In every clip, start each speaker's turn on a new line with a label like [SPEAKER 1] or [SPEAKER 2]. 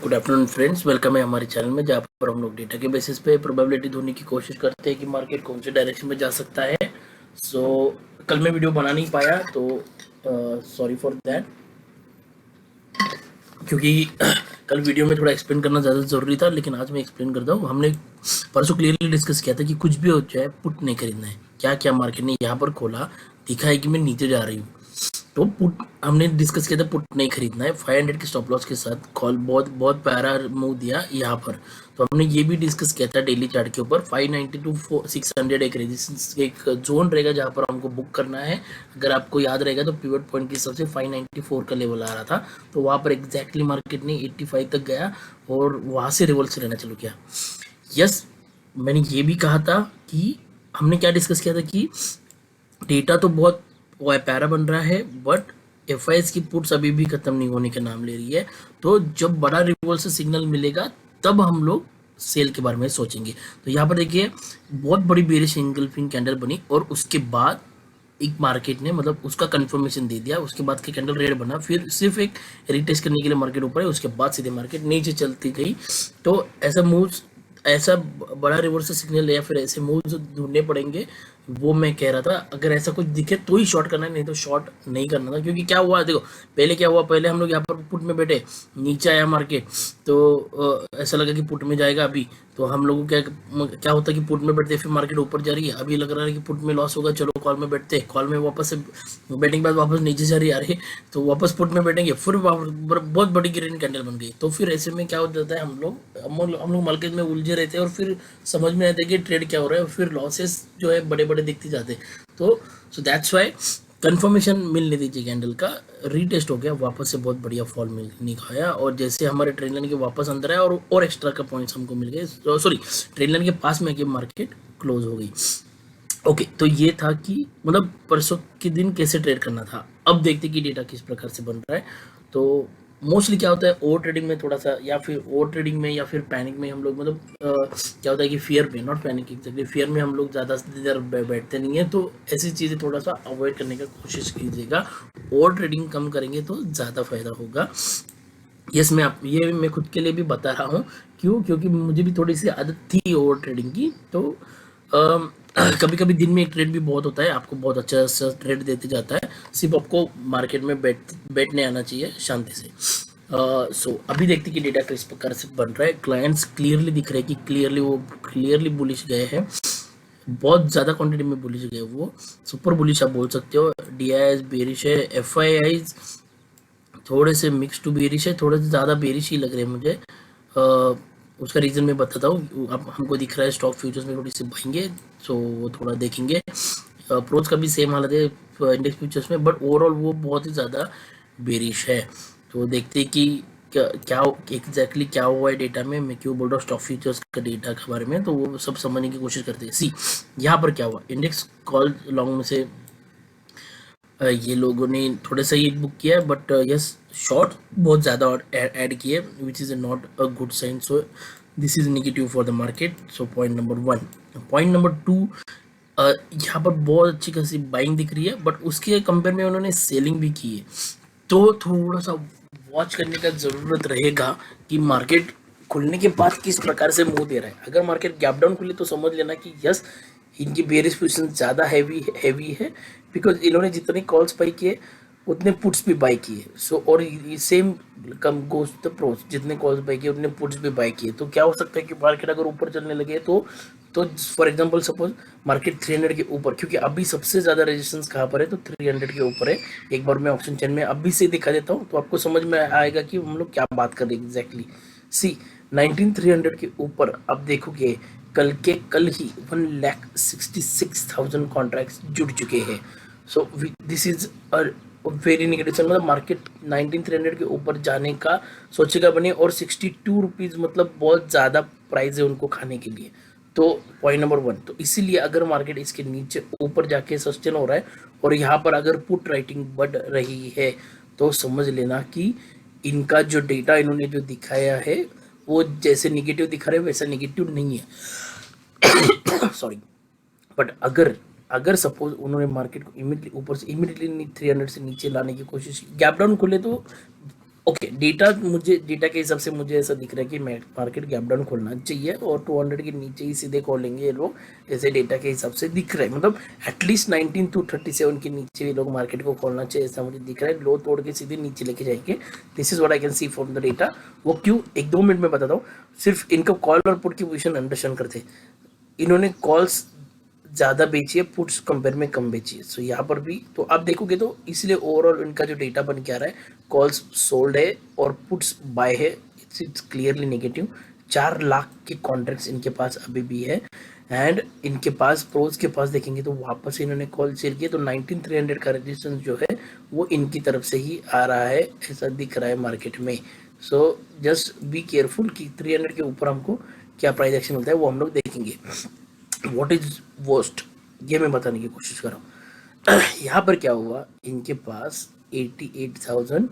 [SPEAKER 1] Good afternoon friends, welcome है हमारे channel में जहाँ पर हम लोग डेटा के बेसिस पे प्रोबेबिलिटी ढूंढने की कोशिश करते हैं कि मार्केट कौन से डायरेक्शन में जा सकता है। कल मैं वीडियो बना नहीं पाया तो सॉरी फॉर दैट, क्योंकि कल वीडियो में थोड़ा एक्सप्लेन करना ज़्यादा ज़रूरी था, लेकिन आज मैं एक्सप्लेन करता हूँ। हमने परसों क्लियरली डिस्कस किया था कि कुछ भी हो जाए पुट नहीं खरीदना है। क्या क्या मार्केट ने यहाँ पर खोला, दिखा है कि मैं नीचे जा रही हूँ, तो पुट हमने डिस्कस किया था, पुट नहीं खरीदना है। 500 के स्टॉप लॉस के साथ कॉल बहुत बहुत प्यारा मूव दिया यहाँ पर। तो हमने ये भी डिस्कस किया था डेली चार्ट के ऊपर 590 टू 600 एक रेजिस्टेंस एक जोन रहेगा जहाँ पर हमको बुक करना है। अगर आपको याद रहेगा तो पिवट पॉइंट के हिसाब से 594 का लेवल आ रहा था, तो वहाँ पर एग्जैक्टली मार्केट ने 85 तक गया और वहाँ से रिवर्स रहना चालू किया। यस, मैंने ये भी कहा था कि हमने क्या डिस्कस किया था कि डेटा तो बहुत प्यारा बन रहा है, बट एफ की पुट्स अभी भी खत्म नहीं होने के नाम ले रही है। तो जब बड़ा रिवर्सल सिग्नल मिलेगा तब हम लोग सेल के बारे में सोचेंगे। तो यहाँ पर देखिए, बहुत बड़ी बेरिश इंगल्फिंग कैंडल बनी और उसके बाद एक मार्केट ने मतलब उसका कंफर्मेशन दे दिया। उसके बाद के कैंडल रेड बना, फिर सिर्फ एक रिटेस्ट करने के लिए मार्केट ऊपर है, उसके बाद सीधे मार्केट नीचे चलती गई। तो ऐसा बड़ा रिवर्सल सिग्नल या फिर ऐसे मूव्स ढूंढने पड़ेंगे, वो मैं कह रहा था। अगर ऐसा कुछ दिखे तो ही शॉर्ट करना है, नहीं तो शॉर्ट नहीं करना था। क्योंकि क्या हुआ देखो, पहले क्या हुआ, पहले हम लोग यहाँ पर पुट में बैठे, नीचे आया मार्केट तो ऐसा लगा कि पुट में जाएगा अभी, तो हम लोगों को क्या होता है कि पुट में बैठते फिर मार्केट ऊपर जा रही है, अभी लग रहा है कि पुट में लॉस होगा, चलो कॉल में बैठते, कॉल में वापस से बैटिंग बाद वापस नीचे जा रही है, अरे तो वापस पुट में बैठेंगे, फिर बहुत बड़ी ग्रीन कैंडल बन गई। तो फिर ऐसे में क्या हो जाता है, हम लोग मार्केट में उलझे रहते हैं और फिर समझ में आता है कि ट्रेड क्या हो रहा है, और फिर लॉसेस जो है बड़े बड़े दिखते जाते हैं। तो सो दैट्स वाई कंफर्मेशन मिलने दीजिए कैंडल का। रीटेस्ट हो गया, वापस से बहुत बढ़िया फॉल मिलने का आया, और जैसे हमारे ट्रेंड लाइन के वापस अंदर आया और एक्स्ट्रा का पॉइंट्स हमको मिल गए, सॉरी ट्रेंड लाइन के पास में मार्केट क्लोज हो गई। ओके, तो ये था कि मतलब परसों के दिन कैसे ट्रेड करना था। अब देखते कि डेटा किस प्रकार से बन रहा है। तो मोस्टली क्या होता है, ओवर ट्रेडिंग में थोड़ा सा, या फिर ओवर ट्रेडिंग में या फिर पैनिक में हम लोग मतलब क्या होता है कि फियर में, नॉट पैनिक एग्जैक्टली, फियर में हम लोग ज़्यादा देर बैठते नहीं है। तो ऐसी चीज़ें थोड़ा सा अवॉइड करने का कोशिश कीजिएगा। ओवर ट्रेडिंग कम करेंगे तो ज़्यादा फायदा होगा। यस, मैं खुद के लिए भी बता रहा हूँ। क्यों? क्योंकि मुझे भी थोड़ी सी आदत थी ओवर ट्रेडिंग की। तो कभी कभी दिन में एक ट्रेड भी बहुत होता है, आपको बहुत अच्छा ट्रेड देते जाता है, सिर्फ आपको मार्केट में बैठने आना चाहिए शांति से। सो अभी देखते कि डेटा किस प्रकार से बन रहा है। क्लाइंट्स क्लियरली दिख रहे हैं कि वो क्लियरली बुलिश गए हैं, बहुत ज़्यादा क्वांटिटी में बुलिश गए, वो सुपर बुलिश आप बोल सकते हो। DIs बेरिश है, FIIs थोड़े से मिक्स टू बेरिश है, थोड़े से ज़्यादा बेरिश ही लग रहे हैं मुझे। उसका रीज़न मैं बताता हूँ। अब हमको दिख रहा है स्टॉक फ्यूचर्स में थोड़ी सी भाएंगे, सो वो थोड़ा देखेंगे। प्रोज का भी सेम हालत है इंडेक्स फ्यूचर्स में, बट ओवरऑल वो बहुत ही ज़्यादा बेरिश है। तो देखते हैं कि क्या एग्जैक्टली क्या हुआ है डेटा में। मैं क्यों बोल रहा हूँ स्टॉक फ्यूचर्स का डेटा के बारे में, तो वो सब समझने की कोशिश करते हैं। सी यहाँ पर क्या हुआ, इंडेक्स कॉल लॉन्ग में से ये लोगों ने थोड़ा सा ही बुक किया है, बट यस शॉर्ट बहुत ज़्यादा ऐड किए, which is not a good sign. So this is negative for the market. So point number 1। Point number 2, यहाँ पर बहुत अच्छी खासी बाइंग दिख रही है, बट उसके कंपेयर में उन्होंने सेलिंग भी की है। तो थोड़ा सा वॉच करने का ज़रूरत रहेगा कि मार्केट खुलने के बाद किस प्रकार से मुंह दे रहा है। अगर मार्केट गैप डाउन खुले तो समझ लेना कि यस, इनकी बेरिश पोजीशन ज़्यादा हैवी है, बिकॉज इन्होंने जितने कॉल्स बाई किए उतने पुट्स भी बाई किए। सो और same come goes the pros, जितने कॉल्स बाई किए उतने पुट्स भी बाई किए। तो क्या हो सकता है कि मार्केट अगर ऊपर चलने लगे तो फॉर एग्जांपल सपोज मार्केट 300 के ऊपर, क्योंकि अभी सबसे ज़्यादा रेजिस्टेंस कहाँ पर है, तो 300 के ऊपर है। एक बार मैं ऑप्शन चेन में अभी से दिखा देता हूँ तो आपको समझ में आएगा कि हम लोग क्या बात कर रहे हैं एग्जैक्टली। सी 19300 के ऊपर अब देखोगे, कल ही 1,66,000 कॉन्ट्रैक्ट्स जुड़ चुके हैं। सो this is a very negative, मतलब मार्केट 19300 के ऊपर जाने का सोचेगा बने, और 62 रुपीज़ मतलब बहुत ज़्यादा प्राइस है उनको खाने के लिए। तो पॉइंट नंबर 1, तो इसीलिए अगर मार्केट इसके नीचे ऊपर जाके सस्टेन हो रहा है और यहाँ पर अगर पुट राइटिंग बढ़ रही है, तो समझ लेना कि इनका जो डेटा इन्होंने जो दिखाया है वो जैसे निगेटिव दिखा रहे हैं वैसा निगेटिव नहीं है। सॉरी, बट अगर सपोज उन्होंने मार्केट को इमीडिएटली ऊपर से इमीडिएटली 300 से नीचे लाने की कोशिश की, गैप डाउन खुले तो ओके, मुझे डेटा के हिसाब से मुझे ऐसा दिख रहा है कि मार्केट गैप डाउन खोलना चाहिए और 200 के नीचे ही सीधे खोलेंगे ये लोग, ऐसे डेटा के हिसाब से दिख रहा है। मतलब एटलीस्ट 19 टू 37 के नीचे ये लोग मार्केट को खोलना चाहिए, ऐसा मुझे दिख रहा है। लो तोड़ के सीधे नीचे लेके जाएंगे। This is what I can see from the data. वो क्यों, 1-2 मिनट में बताता हूँ। सिर्फ इनका कॉल और पुट की पोजिशन अंडरस्टैंड करते, इन्होंने कॉल्स ज़्यादा बेची है, पुट्स कंपेयर में कम बेची है। सो यहाँ पर भी तो आप देखोगे तो इसलिए ओवरऑल इनका जो डेटा बन के आ रहा है, कॉल्स सोल्ड है और पुट्स बाय है। It's clearly negative. 4 लाख के कॉन्ट्रैक्ट्स इनके पास अभी भी है। एंड इनके पास प्रोज के पास देखेंगे तो वापस इन्होंने कॉल शेयर किया, तो 19300 का रेजिस्टेंस जो है वो इनकी तरफ से ही आ रहा है, ऐसा दिख रहा है मार्केट में। सो जस्ट बी केयरफुल कि 300 के ऊपर हमको क्या प्राइस एक्शन मिलता है वो हम लोग देखेंगे। व्हाट इज वर्स्ट, ये मैं बताने की कोशिश कर रहा हूँ। यहाँ पर क्या हुआ, इनके पास 88,000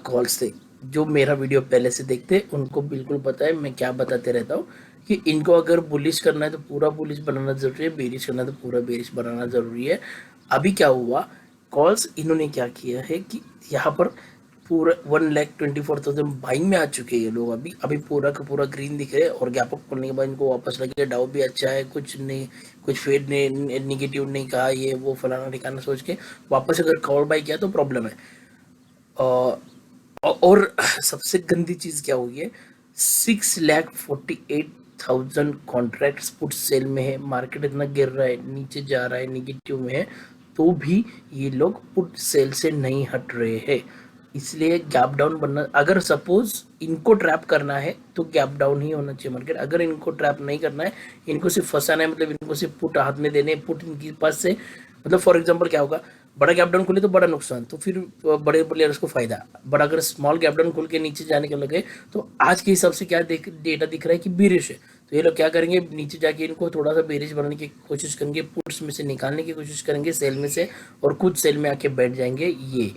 [SPEAKER 1] कॉल्स थे। जो मेरा वीडियो पहले से देखते उनको बिल्कुल पता है मैं क्या बताते रहता हूँ कि इनको अगर बुलिश करना है तो पूरा बुलिश बनाना जरूरी है, बेरिश करना है तो पूरा बेरिश बनाना जरूरी है। अभी क्या हुआ, कॉल्स इन्होंने क्या किया है कि यहाँ पर पूरा 1,24,000 बाइंग में आ चुके हैं ये लोग। अभी अभी पूरा का पूरा ग्रीन दिख रहे हैं और गैप अप करने के बाद इनको वापस लगे डाउ भी अच्छा है, कुछ नहीं, कुछ फेड ने निगेटिव नहीं कहा, ये वो फलाना ठिकाना सोच के वापस अगर कवर बाई किया तो प्रॉब्लम है। और सबसे गंदी चीज क्या हुई है, 6,48,000 कॉन्ट्रैक्ट्स पुट सेल में है। मार्केट इतना गिर रहा है, नीचे जा रहा है, निगेटिव में है, तो भी ये लोग पुट सेल से नहीं हट रहे हैं। इसलिए गैप डाउन बनना, अगर सपोज इनको ट्रैप करना है तो गैप डाउन ही होना चाहिए मार्केट। अगर इनको ट्रैप नहीं करना है, इनको सिर्फ फंसाना है, मतलब इनको सिर्फ पुट हाथ में देने, पुट इनके पास से, मतलब फॉर एग्जांपल क्या होगा, बड़ा गैप डाउन खुले तो बड़ा नुकसान, तो फिर बड़े प्लेयर्स को फायदा। बट अगर स्मॉल गैप डाउन खुल के नीचे जाने के लगे तो आज के हिसाब से क्या डेटा दिख रहा है कि बेरिश है, तो ये लोग क्या करेंगे, नीचे जाके इनको थोड़ा सा बेरिश बनाने की कोशिश करेंगे, पुट्स में से निकालने की कोशिश करेंगे सेल में से, और कुछ सेल में आके बैठ जाएंगे ये।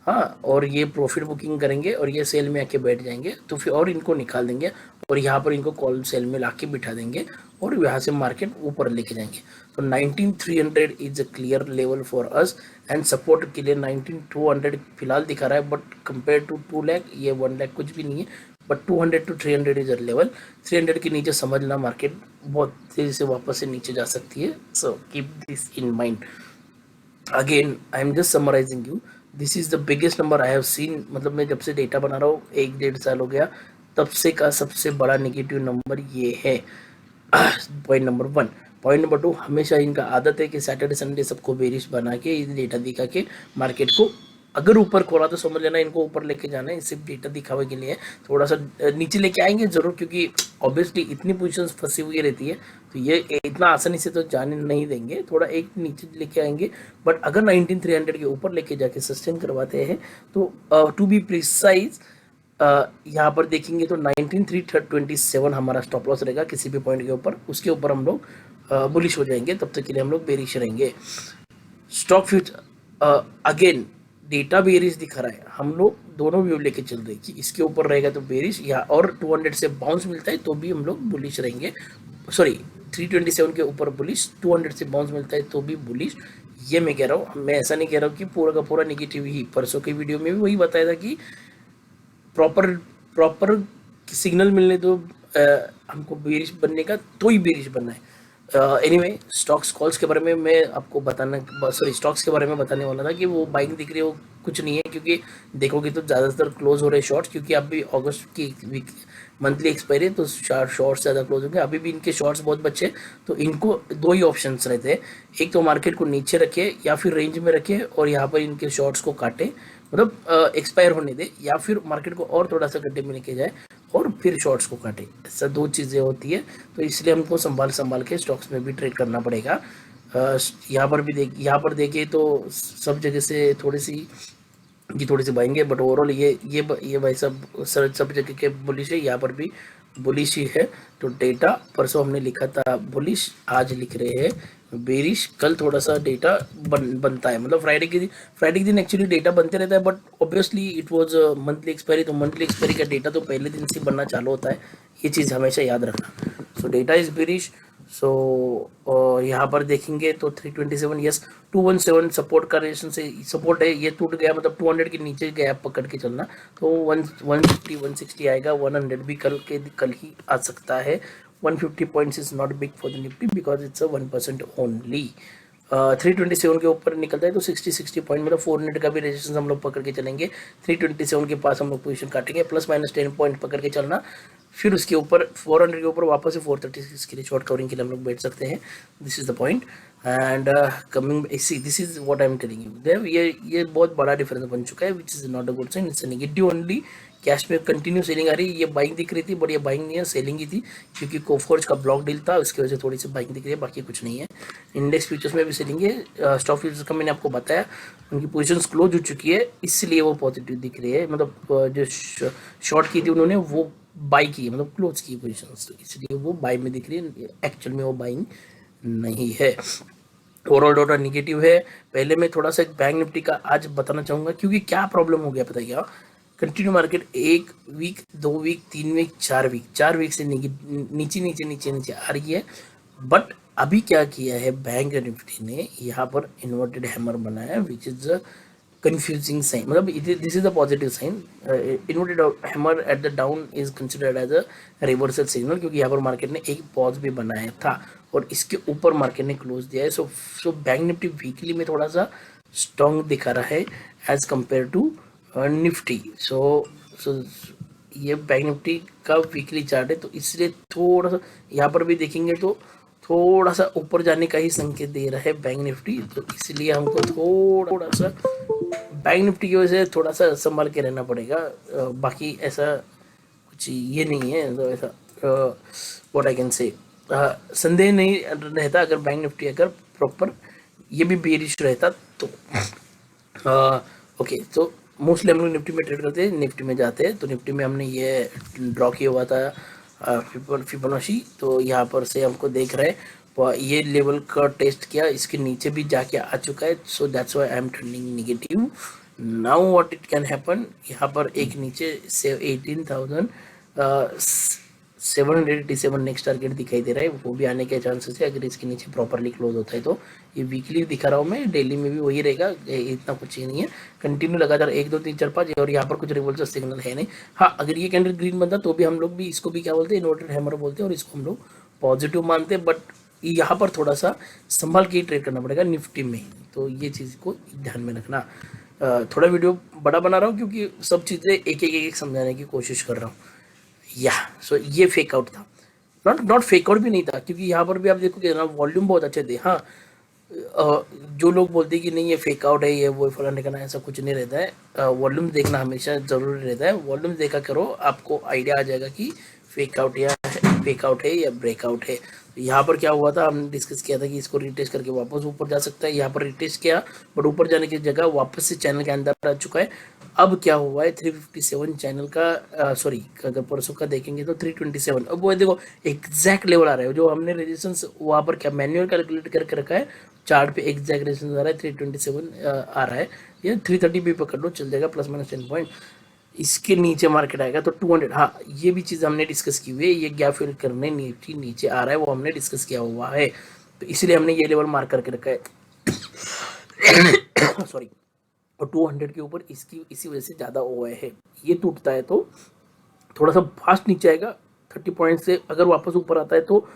[SPEAKER 1] हाँ, और ये प्रॉफिट बुकिंग करेंगे और ये सेल में आके बैठ जाएंगे, तो फिर और इनको निकाल देंगे और यहाँ पर इनको कॉल सेल में ला के बिठा देंगे और यहाँ से मार्केट ऊपर लेके जाएंगे। तो 19,300 is a clear level for us and support के लिए 19,200 फिलहाल दिखा रहा है, बट कंपेयर टू 2 लाख ये 1 लाख कुछ भी नहीं है, but 200 to 300 is a level. 300 के नीचे समझना मार्केट बहुत तेजी से वापस से नीचे जा सकती है। So keep this in mind. Again I am just summarising you, this is the biggest number I have seen. मतलब मैं जब से डेटा बना रहा हूँ 1-1.5 साल हो गया, तब से का सबसे बड़ा नेगेटिव नंबर ये है। Point number 1। पॉइंट नंबर 2, हमेशा इनका आदत है कि सैटरडे संडे सबको बेरिश बना के डेटा दिखा के मार्केट को अगर ऊपर खोला तो समझ लेना इनको ऊपर लेके जाना है, सिर्फ डेटा दिखावे के लिए। थोड़ा सा नीचे लेके आएंगे जरूर, क्योंकि ऑब्वियसली इतनी पोजीशंस फंसी हुई रहती है, तो ये इतना आसानी से तो जाने नहीं देंगे, थोड़ा एक नीचे लेके आएंगे। बट अगर 19,300 के ऊपर लेके जाके सस्टेन करवाते हैं तो टू बी प्रिसाइज यहाँ पर देखेंगे तो 19,327 हमारा स्टॉप लॉस रहेगा किसी भी पॉइंट के ऊपर, उसके ऊपर हम लोग बुलिश हो जाएंगे, तब तक के लिए हम लोग बेरिश रहेंगे। Stock future again data bearish दिखा रहा है, हम लोग दोनों व्यू लेके चल रहे हैं कि इसके ऊपर रहेगा तो बेरिश, या और 200 से बाउंस मिलता है तो भी हम लोग बुलिश रहेंगे। सॉरी, 327 के ऊपर बुलिश, 200 से बाउंस मिलता है तो भी बुलिश। ये मैं कह रहा हूँ, मैं ऐसा नहीं कह रहा हूँ कि पूरा का पूरा निगेटिव ही। परसों की वीडियो में भी वही बताया था कि प्रॉपर प्रॉपर सिग्नल मिलने दो हमको बेरिश बनने का, तो ही बेरिश बनना है। एनीवे, स्टॉक्स कॉल्स के बारे में मैं आपको स्टॉक्स के बारे में बताने वाला था कि वो बाइंग दिख रही है, वो कुछ नहीं है, क्योंकि देखोगे तो ज़्यादातर क्लोज हो रहे शॉर्ट्स, क्योंकि अभी अगस्त की वीक मंथली एक्सपायरी है, तो शॉर्ट्स ज़्यादा क्लोज होंगे। अभी भी इनके शॉर्ट्स बहुत बचे, तो इनको 2 ही ऑप्शंस रहते हैं, एक तो मार्केट को नीचे रखे या फिर रेंज में रखे और यहाँ पर इनके शॉर्ट्स को काटे, मतलब एक्सपायर होने दे, या फिर मार्केट को और थोड़ा सा गड्ढे में लेके जाए और फिर शॉर्ट्स को काटे। ऐसा 2 चीज़ें होती है, तो इसलिए हमको संभाल के स्टॉक्स में भी ट्रेड करना पड़ेगा। यहाँ पर देखिए तो सब जगह से थोड़ी सी बाएंगे, बट ओवरऑल ये भाई सब जगह के बुलिश है, यहाँ पर भी बुलिश ही है। तो डेटा परसों हमने लिखा था बुलिश, आज लिख रहे हैं बेरिश। कल थोड़ा सा डेटा बनता है, मतलब फ्राइडे के दिन एक्चुअली डेटा बनते रहता है, but obviously it was monthly expiry, तो मंथली एक्सपायरी का डेटा तो पहले दिन से बनना चालू होता है, ये चीज़ हमेशा याद रखना। सो डेटा इज बेरिश, सो यहाँ पर देखेंगे तो 327, यस 217 सपोर्ट का रेजिस्टेंस से सपोर्ट है, ये टूट गया मतलब 200 के नीचे गया पकड़ के चलना, तो 150 160 आएगा, 100 भी कल ही आ सकता है। 150 points is not big for the Nifty because it's a 1% only. 327 के ऊपर निकलता है तो 60 पॉइंट मतलब 400 का भी रेजिस्टेंस हम लोग पकड़ के चलेंगे। 327 के पास हम लोग पोजीशन काटेंगे, प्लस माइनस 10 पॉइंट पकड़ के चलना, फिर उसके ऊपर 400 के ऊपर वापस से 436 के लिए शॉर्ट कवरिंग के लिए हम लोग बैठ सकते हैं। This is the point and coming see this is what I am telling you Dev, ये बहुत बड़ा डिफरेंस बन चुका है which is not a good sign, it's negative only. Cash में कंटिन्यू सेलिंग आ रही है, ये बाइंग दिख रही थी बट ये बाइंग नहीं है, सेलिंग ही थी क्योंकि कोफोर्ज का ब्लॉक डील था, उसकी वजह से थोड़ी सी बाइंग दिख रही है, बाकी कुछ नहीं है। इंडेक्स फ्यूचर्स में भी सेलिंग है, स्टॉक फ्यूचर्स का मैंने आपको बताया उनकी पोजीशंस क्लोज हो चुकी है, इसलिए वो पॉजिटिव दिख रही है, मतलब जो शॉर्ट की थी उन्होंने वो बाई की मतलब क्लोज की पोजीशंस, तो इसलिए वो बाई में दिख रही है, एक्चुअल में वो बाइंग नहीं है। ओवरऑल डाटा निगेटिव है। पहले मैं थोड़ा सा बैंक निफ्टी का आज बताना चाहूँगा क्योंकि क्या प्रॉब्लम हो गया पता है क्या, continue market 1 week 2 week 3 week 4 week से नीचे नीचे नीचे नीचे आ रही है। बट अभी क्या किया है बैंक निफ्टी ने, यहाँ पर इन्वर्टेड हैमर बनाया विच इज confusing sign, मतलब this is a positive sign, inverted hammer at the down is considered as a reversal signal क्योंकि यहाँ पर मार्केट ने एक पॉज भी बनाया था और इसके ऊपर मार्केट ने क्लोज दिया है। सो बैंक निफ्टी वीकली में थोड़ा सा स्ट्रॉन्ग दिखा रहा है एज कंपेयर टू निफ्टी। सो ये बैंक निफ्टी का वीकली चार्ट है तो इसलिए थोड़ा सा यहाँ पर भी देखेंगे तो थोड़ा सा ऊपर जाने का ही संकेत दे रहा है बैंक निफ्टी, तो इसलिए हमको थोड़ा सा बैंक निफ्टी की वजह से थोड़ा सा संभाल के रहना पड़ेगा। बाकी ऐसा कुछ ये नहीं है, तो ऐसा व्हाट आई कैन से संदेह नहीं रहता अगर बैंक निफ्टी अगर प्रॉपर ये भी बेरिश रहता तो। ओके, तो मोस्टली हम लोग निफ्टी में ट्रेड करते हैं, निफ्टी में जाते हैं, तो निफ्टी में हमने ये ड्रॉ किया हुआ था फिबोनाची, तो यहाँ पर से हमको देख रहे हैं ये लेवल का टेस्ट किया, इसके नीचे भी जाके आ चुका है, so that's why I am trending negative. Now what it can happen, यहाँ पर एक नीचे से 18,787 नेक्स्ट टारगेट दिखाई दे रहा है, वो भी आने के चांसेस है अगर इसके नीचे प्रॉपरली क्लोज होता है तो। ये वीकली दिखा रहा हूँ मैं, डेली में भी वही रहेगा, इतना कुछ ही नहीं है, कंटिन्यू लगातार 1 2 3 4 5 और यहाँ पर कुछ रिवर्सल सिग्नल है नहीं। हाँ, अगर ये कैंडल ग्रीन बनता तो भी हम लोग भी इसको भी क्या बोलते हैं, इन्वर्टेड हैमर बोलते हैं और इसको हम लोग पॉजिटिव मानते हैं, बट यहाँ पर थोड़ा सा संभाल के ही ट्रेड करना पड़ेगा निफ्टी में, तो ये चीज़ को ध्यान में रखना। थोड़ा वीडियो बड़ा बना रहा हूँ क्योंकि सब चीज़ें एक समझाने की कोशिश कर रहा हूँ। सो ये फेक आउट था, नॉट फेक आउट भी नहीं था क्योंकि यहाँ पर भी आप देखोगे ना वॉल्यूम बहुत अच्छे थे। हाँ, जो लोग बोलते हैं कि नहीं ये फेक आउट है, ये वो फलाने का ना, ऐसा कुछ नहीं रहता है। वॉल्यूम देखना हमेशा ज़रूरी रहता है, वॉल्यूम देखा करो, आपको आइडिया आ जाएगा कि फेक आउट या ब्रेकआउट है। यहाँ पर क्या हुआ था, हमने डिस्कस किया था कि इसको रिटेस्ट करके वापस ऊपर जा सकता है, यहाँ पर रिटेस्ट किया बट ऊपर जाने की जगह वापस से चैनल के अंदर आ चुका है। अब क्या हुआ है 357 चैनल का सॉरी अगर परसों का देखेंगे तो 327, अब वो देखो एग्जैक्ट लेवल आ रहा है, जो हमने रेजिस्टेंस वहाँ पर क्या मैन्युअल कैलकुलेट करके रखा है, चार्ट पे एग्जैक्ट रेजिस्टेंस आ रहा है 327 आ रहा है, या 330 भी पकड़ लो चल जाएगा, प्लस माइनस 10 पॉइंट। इसके नीचे मार्केट आएगा तो 200, हाँ ये भी चीज़ हमने डिस्कस की हुई है, ये गैप फिल करने नीचे आ रहा है वो हमने डिस्कस किया हुआ है, तो इसलिए हमने ये लेवल मार्क करके रखा है सॉरी। और 200 के ऊपर इसी वजह से ज़्यादा ओए है, ये टूटता है तो थोड़ा सा फास्ट नीचे आएगा 30 पॉइंट से, अगर वापस ऊपर आता है तो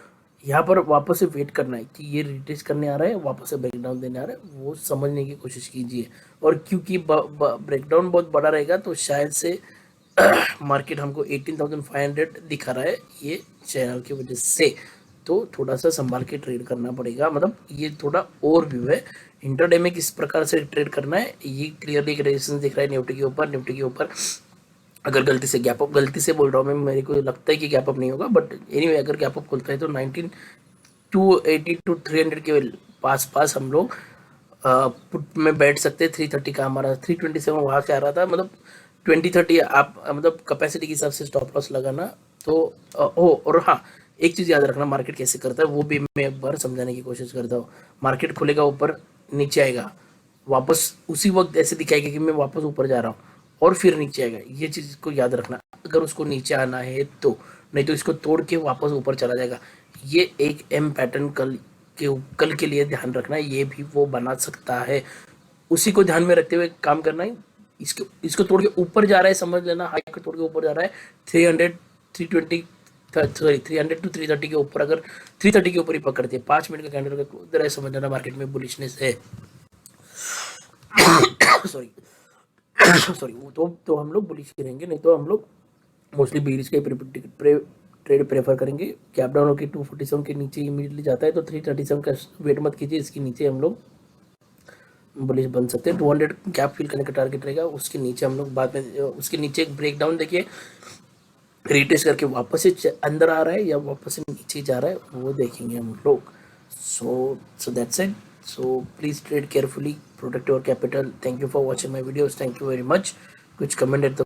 [SPEAKER 1] यहाँ पर वापस से वेट करना है कि ये रिटेस्ट करने आ रहा है, वापस से ब्रेकडाउन देने आ रहा है, वो समझने की कोशिश कीजिए। और क्योंकि ब्रेकडाउन बहुत बड़ा रहेगा तो शायद से मार्केट हमको 18,500 दिखा रहा है ये चैनल की वजह से, तो थोड़ा सा संभाल के ट्रेड करना पड़ेगा, मतलब ये थोड़ा और व्यू है। इंटरडे में किस प्रकार से ट्रेड करना है ये क्लियरली एक रेजिस्टेंस दिख रहा है निफ्टी के ऊपर अगर गलती से गैप अप, गलती से बोल रहा हूँ मैं, मेरे को लगता है कि गैप अप नहीं होगा, बट एनीवे अगर गैप अप खुलता है तो 19,280 to 300 के पास हम लोग पुट में बैठ सकते हैं। 330 का हमारा 327 वहाँ से आ रहा था, मतलब 2030 आप मतलब कैपेसिटी के हिसाब से स्टॉप लॉस लगाना तो और हाँ एक चीज़ याद रखना, मार्केट कैसे करता है वो भी मैं एक बार समझाने की कोशिश करता हूँ। मार्केट खुलेगा ऊपर, नीचे आएगा, वापस उसी वक्त ऐसे दिखाएगा कि मैं वापस ऊपर जा रहा हूँ और फिर नीचे आएगा, ये चीज़ को याद रखना अगर उसको नीचे आना है तो, नहीं तो इसको तोड़ के वापस ऊपर चला जाएगा। ये एक एम पैटर्न कल के लिए ध्यान रखना है, ये भी वो बना सकता है, उसी को ध्यान में रखते हुए काम करना है। इसको तोड़ के ऊपर जा रहा है, समझ लेना, हाई को तोड़ के ऊपर जा रहा है 300 320 सॉरी 300 टू 330 के ऊपर, अगर 330 के ऊपर ही पकड़ते हैं 5 मिनट का कैंडल का उधर है, समझ लेना मार्केट में बुलिशनेस है। सॉरी सॉरी तो हम लोग बुलिश रहेंगे, नहीं तो हम लोग मोस्टली बीरिश का ट्रेड प्रेफर करेंगे। कैप डाउन होकर 247 के नीचे इमीडिएटली जाता है तो 337 का वेट मत कीजिए, इसके नीचे हम लोग बुलिश बन सकते हैं। 200 गैप फिल करने का टारगेट रहेगा, उसके नीचे हम लोग बाद में, उसके नीचे एक ब्रेक डाउन देखिए, रिटेस्ट करके वापस से अंदर आ रहा है या वापस से नीचे जा रहा है, वो देखेंगे हम लोग। So that's it. So please trade carefully, protect your capital. Thank you for watching my videos, thank you very much. कुछ कमेंट है तो